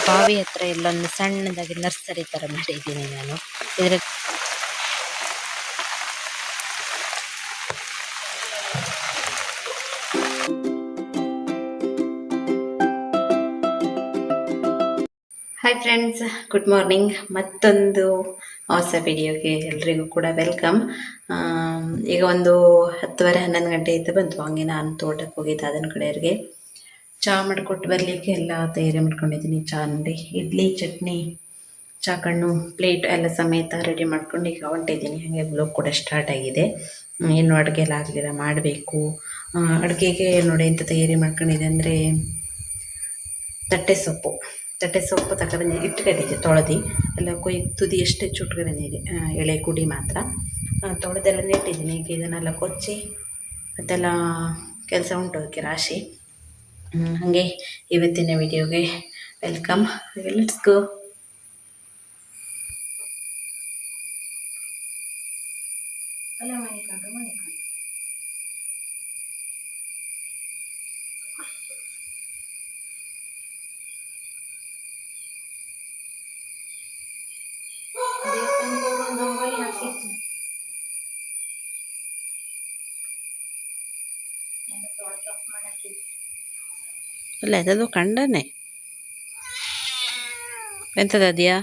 ಬಾವಿ ಹತ್ರ ಇಲ್ಲೊಂದು ಸಣ್ಣದಾಗಿ ನರ್ಸರಿ ತರ ಮಾಡಿದ್ದೀನಿ ನಾನು. ಇದರ ಹಾಯ್ ಫ್ರೆಂಡ್ಸ್, ಗುಡ್ ಮಾರ್ನಿಂಗ್. ಮತ್ತೊಂದು ಹೊಸ ವಿಡಿಯೋಗೆ ಎಲ್ರಿಗೂ ಕೂಡ ವೆಲ್ಕಮ್. ಈಗ ಒಂದು 10:30 11 ಗಂಟೆ ಇದ್ದು ಬಂತು. ಹಂಗೆ ನಾನು ತೋಟಕ್ಕೆ ಹೋಗಿದ್ದೆ. ಅದನ್ನ ಕಡೆಯವರಿಗೆ ಚಹಾ ಮಾಡಿಕೊಟ್ಟು ಬರಲಿಕ್ಕೆ ಎಲ್ಲ ತಯಾರಿ ಮಾಡ್ಕೊಂಡಿದ್ದೀನಿ. ಚಹಾ ನೋಡಿ, ಇಡ್ಲಿ, ಚಟ್ನಿ, ಚಹಾ ಕಣ್ಣು, ಪ್ಲೇಟ್ ಎಲ್ಲ ಸಮೇತ ರೆಡಿ ಮಾಡ್ಕೊಂಡು ಈಗ ಹೊಂಟಿದ್ದೀನಿ. ಹಾಗೆ ಬ್ಲಾಗ್ ಕೂಡ ಸ್ಟಾರ್ಟ್ ಆಗಿದೆ. ಇನ್ನೂ ಅಡುಗೆ ಎಲ್ಲ ಆಗಲಿಲ್ಲ, ಮಾಡಬೇಕು. ಅಡುಗೆಗೆ ನೋಡಿ ಎಂತ ತಯಾರಿ ಮಾಡ್ಕೊಂಡಿದೆ ಅಂದರೆ ತಟ್ಟೆ ಸೊಪ್ಪು ತಗೊಂಡು ಇಟ್ಕೊಂಡಿದ್ದೆ. ತೊಳೆದು ಎಲ್ಲ ತುದಿ ಎಷ್ಟೇ ಚುಟ್ಗೆ ಬಂದಿದೆ, ಎಳೆ ಕುಡಿ ಮಾತ್ರ ತೊಳೆದೆಲ್ಲ ನೆಟ್ಟಿದ್ದೀನಿ. ಈಗ ಇದನ್ನೆಲ್ಲ ಕೊಚ್ಚಿ ಮತ್ತೆಲ್ಲ ಕೆಲಸ ಉಂಟು ಅದಕ್ಕೆ ರಾಶಿ. ಹಾಗೆ ಇವತ್ತಿನ ವಿಡಿಯೋಗೆ ವೆಲ್ಕಮ್. Let's go. ಅಲ್ಲ ಅದು ಕಂಡನೆ ಎಂತದದ್ಯಾ?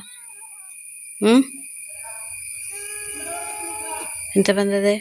ಎಂತ ಬಂದದೆ?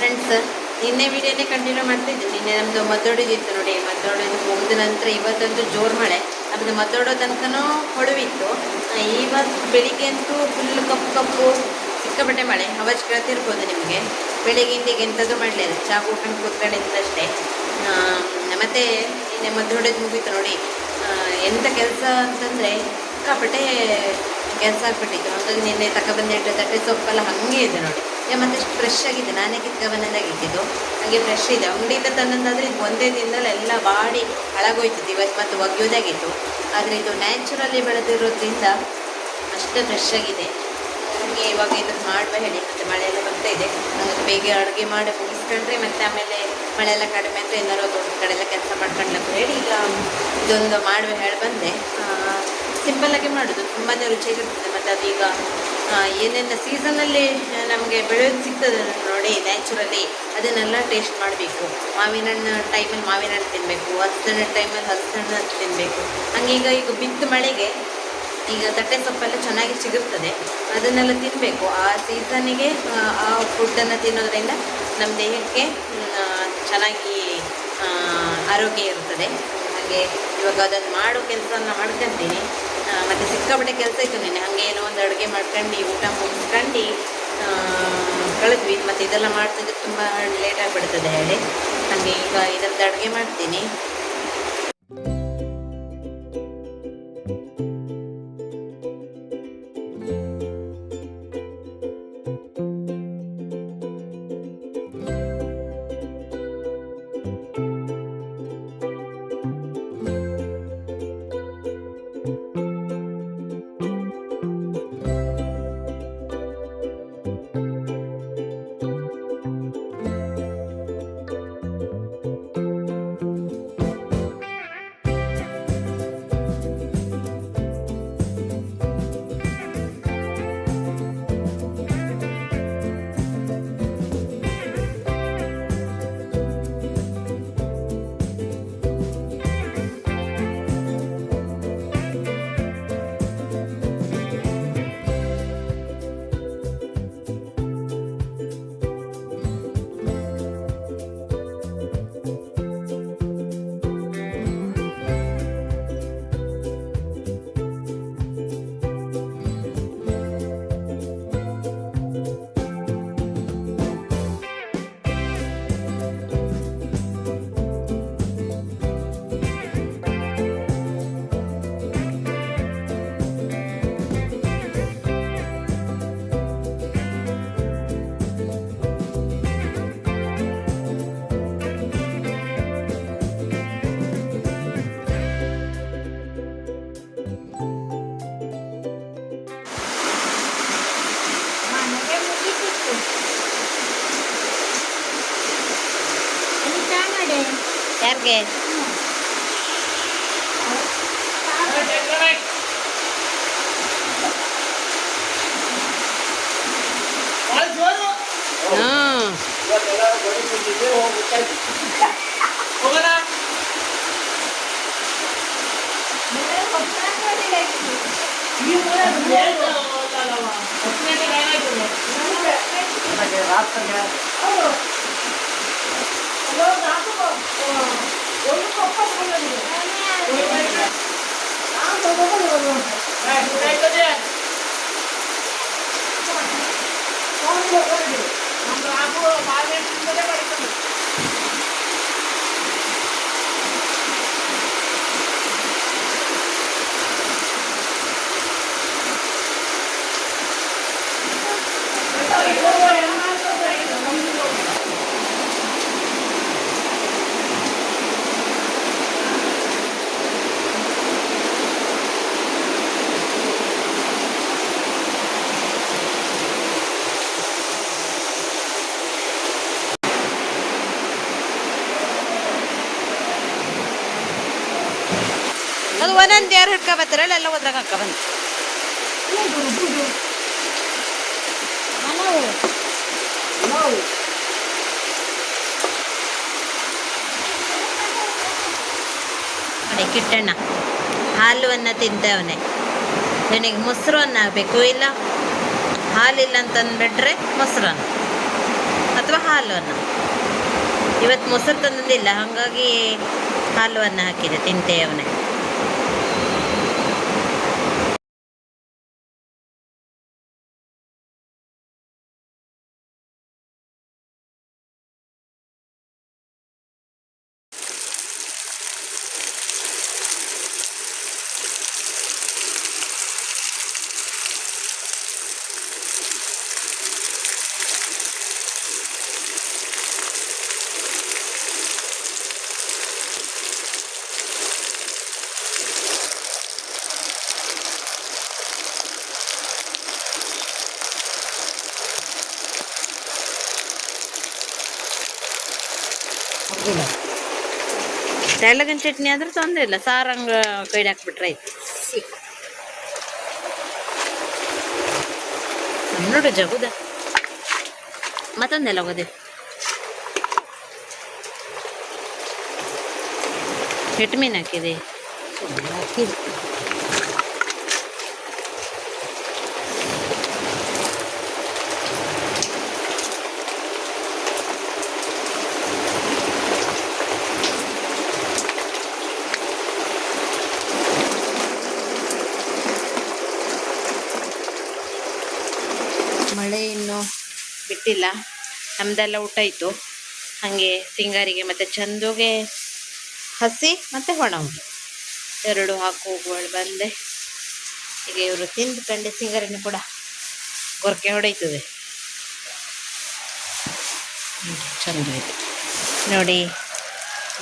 ಫ್ರೆಂಡ್ಸ್, ನಿನ್ನೆ ವಿಡಿಯೋನೇ ಕಂಟಿನ್ಯೂ ಮಾಡ್ತಿದ್ದೀನಿ. ನಿನ್ನೆ ನಮ್ಮದು ಮದ್ದೊಡಿದಿತ್ತು ನೋಡಿ. ಮದ್ದೊಡೆದು ಮುಗಿದ ನಂತರ ಇವತ್ತಂತೂ ಜೋರು ಮಳೆ. ನಮ್ಮದು ಮದ್ದೊಡೋ ತನಕನೂ ಹೊಳವಿತ್ತು. ಇವತ್ತು ಬೆಳಿಗ್ಗೆ ಅಂತೂ ಫುಲ್ ಕಪ್ಪು ಸಿಕ್ಕಾಪಟ್ಟೆ ಮಳೆ. ಅವಾಜ್ ಕೇಳ್ತಿರ್ಬೋದು ನಿಮಗೆ. ಬೆಳಿಗ್ಗೆಯಿಂದ ಈಗ ಎಂಥದ್ದು ಮಾಡಲಿಲ್ಲ, ಚಹಾ ಕೂತ್ಕೊಂಡು ಕೂತ್ಕೊಂಡಿದ್ದಷ್ಟೇ. ಮತ್ತು ನಿನ್ನೆ ಮದ್ದೊಡೆದು ಮುಗೀತು ನೋಡಿ. ಎಂಥ ಕೆಲಸ ಅಂತಂದರೆ ಸಿಕ್ಕಾಪಟ್ಟೆ ಕೆಲಸ ಆಗಿಬಿಟ್ಟಿತ್ತು. ಹಾಗಾಗಿ ನಿನ್ನೆ ತಗೊಬಂದಿಟ್ಟು ತಟ್ಟೆ ಸೊಪ್ಪೆಲ್ಲ ಹಾಗೆ ಇದೆ ನೋಡಿ. ಮತ್ತಷ್ಟು ಫ್ರೆಶ್ ಆಗಿದೆ. ನಾನೇ ಕಿತ್ಕೊಬಂದಾಗಿಟ್ಟಿದ್ದು ಹಾಗೆ ಫ್ರೆಶ್ ಇದೆ. ಅಂಗಡಿಯಿಂದ ತಂದಂದಾದರೆ ಇದು ಒಂದೇ ದಿನದಲ್ಲಿ ಎಲ್ಲ ಬಾಡಿ ಹಾಳಾಗೋಯ್ತಿತ್ತು. ಇವತ್ತು ಮತ್ತು ಒಗೆಯೋದಾಗಿತ್ತು. ಆದರೆ ಇದು ನ್ಯಾಚುರಲಿ ಬೆಳೆದಿರೋದ್ರಿಂದ ಅಷ್ಟೇ ಫ್ರೆಶ್ ಆಗಿದೆ. ಹಾಗೆ ಇವಾಗ ಇದನ್ನು ಮಾಡುವ ಹೇಳಿ. ಮತ್ತು ಮಳೆಯೆಲ್ಲ ಬರ್ತಾ ಇದೆ. ಹಾಗಾಗಿ ಬೇಗ ಅಡುಗೆ ಮಾಡಿ ಮುಗಿಸ್ಕೊಂಡ್ರೆ ಮತ್ತು ಆಮೇಲೆ ಮಳೆಯೆಲ್ಲ ಕಡಿಮೆ ಅಂತ ಎಲ್ಲರೂ ದೊಡ್ಡ ಕಡೆ ಎಲ್ಲ ಕೆಲಸ ಮಾಡ್ಕೊಂಡ್ಲಕ್ಕ ಹೇಳಿ ಈಗ ಇದೊಂದು ಮಾಡುವ ಹೇಳಿ ಬಂದೆ. ಸಿಂಪಲ್ಲಾಗಿ ಮಾಡೋದು ತುಂಬಾ ರುಚಿಯಾಗಿರ್ತದೆ. ಮತ್ತು ಅದೀಗ ಏನೆಲ್ಲ ಸೀಸನಲ್ಲಿ ನಮಗೆ ಬೆಳೆಯೋದು ಸಿಗ್ತದೆ ನೋಡಿ ನ್ಯಾಚುರಲಿ, ಅದನ್ನೆಲ್ಲ ಟೇಸ್ಟ್ ಮಾಡಬೇಕು. ಮಾವಿನ ಹಣ್ಣು ಟೈಮಲ್ಲಿ ಮಾವಿನ ಹಣ್ಣು ತಿನ್ನಬೇಕು, ಹಲಸಿನ ಟೈಮಲ್ಲಿ ಹಲಸಿನ ಹಣ್ಣು ತಿನ್ನಬೇಕು. ಹಂಗೆ ಈಗ ಬಿತ್ತು ಮಳೆಗೆ ಈಗ ತಟ್ಟೆ ಸೊಪ್ಪೆಲ್ಲ ಚೆನ್ನಾಗಿ ಸಿಗುತ್ತದೆ. ಅದನ್ನೆಲ್ಲ ತಿನ್ನಬೇಕು. ಆ ಸೀಸನ್ನಿಗೆ ಆ ಫುಡ್ಡನ್ನು ತಿನ್ನೋದ್ರಿಂದ ನಮ್ಮ ದೇಹಕ್ಕೆ ಚೆನ್ನಾಗಿ ಆರೋಗ್ಯ ಇರುತ್ತದೆ. ಹಾಗೆ ಇವಾಗ ಅದನ್ನು ಮಾಡೋ ಕೆಲಸವನ್ನು ಮಾಡ್ಕೊತೀನಿ. ಮತ್ತು ಸಿಕ್ಕಾಪಟ್ಟೆ ಕೆಲಸ ಇತ್ತು ನಿನ್ನೆ. ಹಾಗೆ ಏನೋ ಒಂದು ಅಡುಗೆ ಮಾಡ್ಕೊಂಡು ಊಟ ಮುಗಿಸ್ಕೊಂಡು ಕಳೆದ್ವಿ. ಮತ್ತು ಇದೆಲ್ಲ ಮಾಡ್ತಿದ್ರೆ ತುಂಬ ಲೇಟ್ ಆಗಿಬಿಡ್ತದೆ ಹೇಳಿ. ಹಾಗೆ ಈಗ ಇದರದ್ದು ಅಡುಗೆ ಮಾಡ್ತೀನಿ. ಹಾಗೆ ಅದು ಒಂದೊಂದು ಯಾರು ಹಿಡ್ಕೊ ಬರ್ತಾರಲ್ಲ ಎಲ್ಲ ಹೋದ್ರಾಗ ಹಾಕ ಬಂದು ನೋಡಿ ಕಿಟ್ಟಣ್ಣ ಹಾಲು ಅನ್ನ ತಿಂತವನೆ ಇವನಿಗೆ ಮೊಸರು ಅನ್ನ ಆಗಬೇಕು ಇಲ್ಲ ಹಾಲಿಲ್ಲ ಅಂತಂದ್ಬಿಟ್ರೆ ಮೊಸರು ಅನ್ನ ಅಥವಾ ಹಾಲು ಅನ್ನ ಇವತ್ತು ಮೊಸರು ತಂದಿಲ್ಲ ಹಾಗಾಗಿ ಹಾಲು ಅನ್ನ ಹಾಕಿದೆ ತಿಂತೇವನೆ ತೆಳ್ಳಗಿನ ಚಟ್ನಿ ಆದ್ರೆ ತೊಂದರೆ ಇಲ್ಲ ಸಾರಂಗ ಕೈಲಿ ಹಾಕ್ಬಿಟ್ರೆ ಆಯ್ತು ನೋಡು ಜಗುದ ಮತ್ತೊಂದೆಲ್ಲ ಹೋದೆ ವಿಟಮಿನ್ ಹಾಕಿದೆ ಮಳೆ ಇನ್ನೂ ಬಿಟ್ಟಿಲ್ಲ ನಮ್ಮದೆಲ್ಲ ಊಟ ಇತ್ತು ಹಾಗೆ ಸಿಂಗಾರಿಗೆ ಮತ್ತು ಚಂದುಗೆ ಹಸಿ ಮತ್ತು ಒಣ ಉಂಟು ಎರಡು ಹಾಕಿ ಹೋಗುವಳು ಬಂದೆ ಈಗ ಇವರು ತಿಂದ್ಕೊಂಡೆ ಸಿಂಗಾರಿನೂ ಕೂಡ ಗೊರಕೆ ಹೊಡೆಯ್ತದೆ ಚಂದ ಇದೆ ನೋಡಿ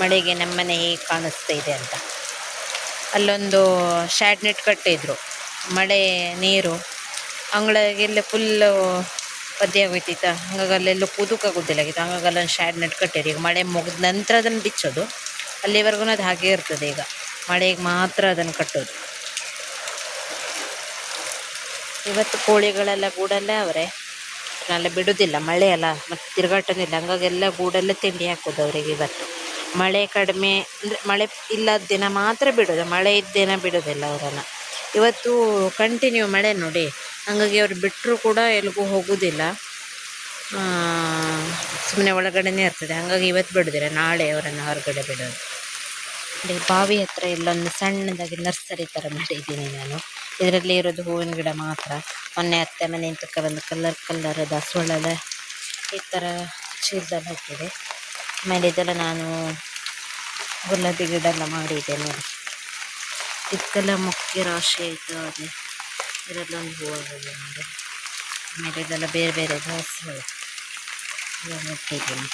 ಮಳೆಗೆ ನಮ್ಮನೆ ಹೇಗೆ ಕಾಣಿಸ್ತಾ ಇದೆ ಅಂತ ಅಲ್ಲೊಂದು ಶ್ಯಾಡ್ ನೆಟ್ ಕಟ್ಟಿದ್ರು ಮಳೆ ನೀರು ಅಂಗಳಗೆಲ್ಲ ಫುಲ್ಲು ಒದ್ದೆ ಆಗೋಯ್ತಿತ್ತ ಹಂಗಾಗಿ ಅಲ್ಲೆಲ್ಲೂ ಕೂದಕ್ಕಾಗೋದಿಲ್ಲ ಆಗಿತ್ತು ಹಂಗಾಗಿ ಅಲ್ಲೊಂದು ಶ್ಯಾಡ್ ನೆಟ್ ಕಟ್ಟಿರಿ ಈಗ ಮಳೆ ಮುಗಿದ ನಂತರ ಅದನ್ನು ಬಿಚ್ಚೋದು ಅಲ್ಲಿವರೆಗೂ ಅದು ಹಾಗೇ ಇರ್ತದೆ ಈಗ ಮಳೆಗೆ ಮಾತ್ರ ಅದನ್ನು ಕಟ್ಟೋದು ಇವತ್ತು ಕೋಳಿಗಳೆಲ್ಲ ಗೂಡಲ್ಲೇ ಅವರೇ ನಾಳೆ ಬಿಡೋದಿಲ್ಲ ಮಳೆ ಅಲ್ಲ ಮತ್ತು ತಿರುಗಾಟನಿಲ್ಲ ಹಂಗಾಗಿ ಎಲ್ಲ ಗೂಡಲ್ಲೇ ತಿಂಡಿ ಹಾಕೋದು ಅವರಿಗೆ ಇವತ್ತು ಮಳೆ ಕಡಿಮೆ ಅಂದರೆ ಮಳೆ ಇಲ್ಲದ ದಿನ ಮಾತ್ರ ಬಿಡೋದು ಮಳೆ ಇದ್ದ ದಿನ ಬಿಡೋದಿಲ್ಲ ಅವರನ್ನು ಇವತ್ತು ಕಂಟಿನ್ಯೂ ಮಳೆ ನೋಡಿ ಹಾಗಾಗಿ ಅವ್ರು ಬಿಟ್ಟರೂ ಕೂಡ ಎಲ್ಲಿಗೂ ಹೋಗೋದಿಲ್ಲ ಸುಮ್ಮನೆ ಒಳಗಡೆನೇ ಇರ್ತದೆ ಹಾಗಾಗಿ ಇವತ್ತು ಬಿಡೋದಿಲ್ಲ ನಾಳೆ ಅವರನ್ನು ಹೊರಗಡೆ ಬಿಡೋದು ಇಲ್ಲಿ ಬಾವಿ ಹತ್ರ ಇಲ್ಲೊಂದು ಸಣ್ಣದಾಗಿ ನರ್ಸರಿ ಥರ ಮಾಡಿದ್ದೀನಿ ನಾನು ಇದರಲ್ಲಿ ಇರೋದು ಹೂವಿನ ಗಿಡ ಮಾತ್ರ ಮೊನ್ನೆ ಅತ್ತೆ ಮನೆಯಿಂದ ತಗೊಂಡು ಕಲರ್ ದಾಸವಾಳದ ಈ ಥರ ಚೀಲದಲ್ಲಿ ಹಾಕಿದೆ ಆಮೇಲೆ ಇದೆಲ್ಲ ನಾನು ಗುಲಾಬಿ ಗಿಡ ಎಲ್ಲ ಮಾಡಿದ್ದೆ ನೋಡಿ ಇದಕ್ಕೆಲ್ಲ ಮುಖ್ಯ ರಾಶಿ ಆಯಿತು ಅದೇ ಇದರಲ್ಲೊಂದು ಹೂವಾಗಿದೆ ನೋಡಿ ಆಮೇಲೆ ಇದೆಲ್ಲ ಬೇರೆ ಬೇರೆ ದಾಸವಾಳ ನೆಟ್ಟಿದ್ದೀನಿ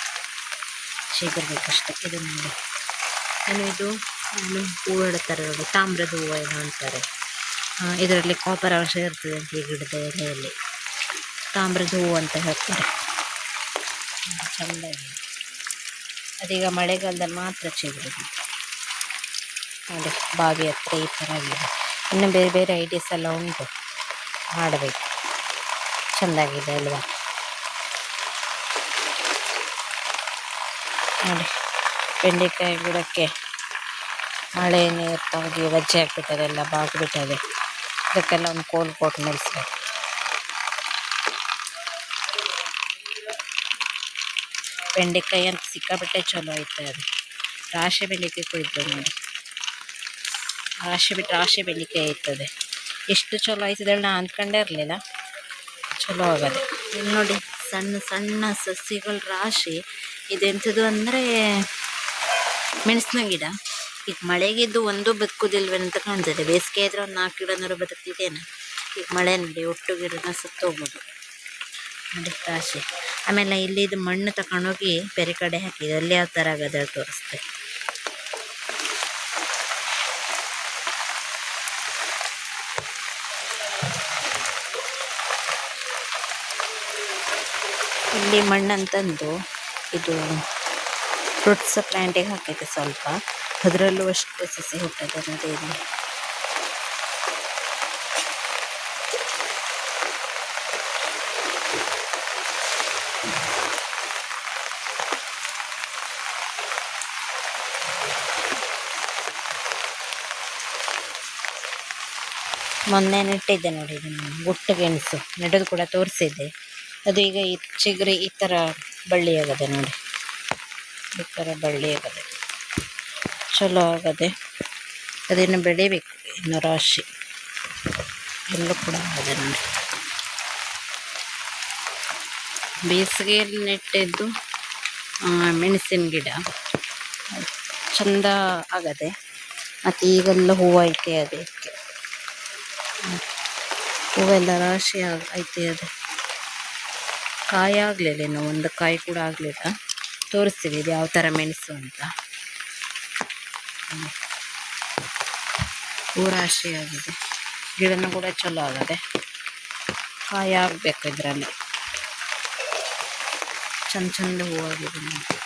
ಶೀಘ್ರಬೇಕಷ್ಟೇ ಇದು ನೋಡಿ ನಾನು ಇದು ಹೂವಿನ ಥರ ನೋಡಿ ತಾಮ್ರದ ಹೂವು ಏನೋ ಅಂತಾರೆ ಇದರಲ್ಲಿ ಕಾಪರ್ ಅಂಶ ಇರ್ತದೆ ಅಂತ ಈ ಗಿಡದ ಎಲೆಯಲ್ಲಿ ತಾಮ್ರದ ಹೂವು ಅಂತ ಹೇಳ್ತಾರೆ ಚೆಂದಾಗಿದೆ ಅದೀಗ ಮಳೆಗಾಲದಲ್ಲಿ ಮಾತ್ರ ಚಿಗುರೋದು. ನೋಡಿ ಬಾವಿ ಹತ್ರ ಈ ಥರ ಆಗಿದೆ. ಇನ್ನು ಬೇರೆ ಬೇರೆ ಐಡಿಯಾಸ್ ಎಲ್ಲ ಉಂಟು, ಮಾಡಬೇಕು. ಚೆಂದಾಗಿದೆ ಅಲ್ವಾ? ನೋಡಿ ಬೆಂಡೆಕಾಯಿ ಗಿಡಕ್ಕೆ ಮಳೆ ನೀರ್ತಾಗಿ ವಜ್ಜೆ ಹಾಕ್ಬಿಟ್ಟದೆ, ಎಲ್ಲ ಬಾಗ್ಬಿಟ್ಟದೆ. ಇದಕ್ಕೆಲ್ಲ ಒಂದು ಕೋಲ್ ಕೊಟ್ಟು ನಿಲ್ಲಿಸ್ಬೇಕು. ಬೆಂಡೆಕಾಯಿ ಅಂತ ಸಿಕ್ಕಾಪಟ್ಟೆ ಚಲೋ ಐತೆ. ಅದು ರಾಶಿ ಬೆಂಡೆಕಾಯಿ ಕೊಯ್ದು ನೋಡಿ, ರಾಶಿ ಬೆಂಡೆಕಾಯಿ ಐತದೆ. ಎಷ್ಟು ಚಲೋ ಆಯ್ತದೆ ನಾ ಅಂದ್ಕೊಂಡೇ ಇರಲಿಲ್ಲ, ಚಲೋ ಆಗದೆ. ಇಲ್ಲಿ ನೋಡಿ ಸಣ್ಣ ಸಣ್ಣ ಸಸಿಗಳ ರಾಶಿ. ಇದೆಂಥದ್ದು ಅಂದರೆ ಮೆಣಸಿನ ಗಿಡ. ಈಗ ಮಳೆಗಿದ್ದು ಒಂದು ಬದುಕುದಿಲ್ವೇನಂತ ಕಾಣ್ತದೆ. ಬೇಸಿಗೆ ಇದ್ರೆ ಒಂದು 4 ಗಿಡನಾರು ಬದುಕ್ತಿದ್ದೇನೆ. ಈಗ ಮಳೆ ನೋಡಿ ಒಟ್ಟು ಗಿಡನ ಸತ್ತೋಗ್ಬೋದು ನೋಡಿ ರಾಶಿ. ಆಮೇಲೆ ಇಲ್ಲಿದು ಮಣ್ಣು ತಗೊಂಡೋಗಿ ಬೇರೆ ಕಡೆ ಹಾಕಿದೆ, ಅಲ್ಲಿ ಯಾವ ಥರ ಆಗದೆ ತೋರಿಸ್ತೆ. ಇಲ್ಲಿ ಮಣ್ಣಂತಂದು ಇದು ಫ್ರೂಟ್ಸ್ ಪ್ಲ್ಯಾಂಟಿಗೆ ಹಾಕೈತೆ ಸ್ವಲ್ಪ, ಅದರಲ್ಲೂ ಅಷ್ಟು ಸಸಿ ಹುಟ್ಟದೆ ನೋಡಿ. ಇಲ್ಲಿ ಮೊನ್ನೆ ನೆಟ್ಟಿದ್ದೆ ನೋಡಿ, ಇದನ್ನು ಗುಟ್ಟು ಗೆಣಸು ನೆಡೋದು ಕೂಡ ತೋರಿಸಿದ್ದೆ. ಅದು ಈಗ ಈ ಚಿಗುರಿ ಈ ಥರ ಬಳ್ಳಿ ಆಗದೆ ನೋಡಿ, ಈ ಥರ ಬಳ್ಳಿ ಆಗದೆ, ಚಲೋ ಆಗದೆ. ಅದನ್ನು ಬೆಳಿಬೇಕು ಇನ್ನು ರಾಶಿ ಎಲ್ಲೂ ಕೂಡ ಆಗದೆ ನೋಡಿ. ಬೇಸಿಗೆಯಲ್ಲಿ ನೆಟ್ಟಿದ್ದು ಮೆಣಸಿನ ಗಿಡ ಚಂದ ಆಗದೆ. ಮತ್ತು ಈಗೆಲ್ಲ ಹೂವು ಐತೆ ಅದಕ್ಕೆ, ಹೂವೆಲ್ಲ ರಾಶಿ ಐತೆ. ಅದು ಕಾಯಿ ಆಗಲಿಲ್ಲ, ಇನ್ನು ಒಂದು ಕಾಯಿ ಕೂಡ ಆಗಲಿಲ್ಲ. ತೋರಿಸ್ತೀವಿ ಇದು ಯಾವ ಥರ ಮೆಣಸು ಅಂತ. ಹೂ ರಾಶಿ ಆಗಿದೆ, ಗಿಡನೂ ಕೂಡ ಚಲೋ ಆಗದೆ. ಕಾಯಿ ಆಗಬೇಕು ಇದರಲ್ಲಿ, ಚಂದ ಚಂದ ಹೂವಾಗಿದೆ ನೋಡಿ.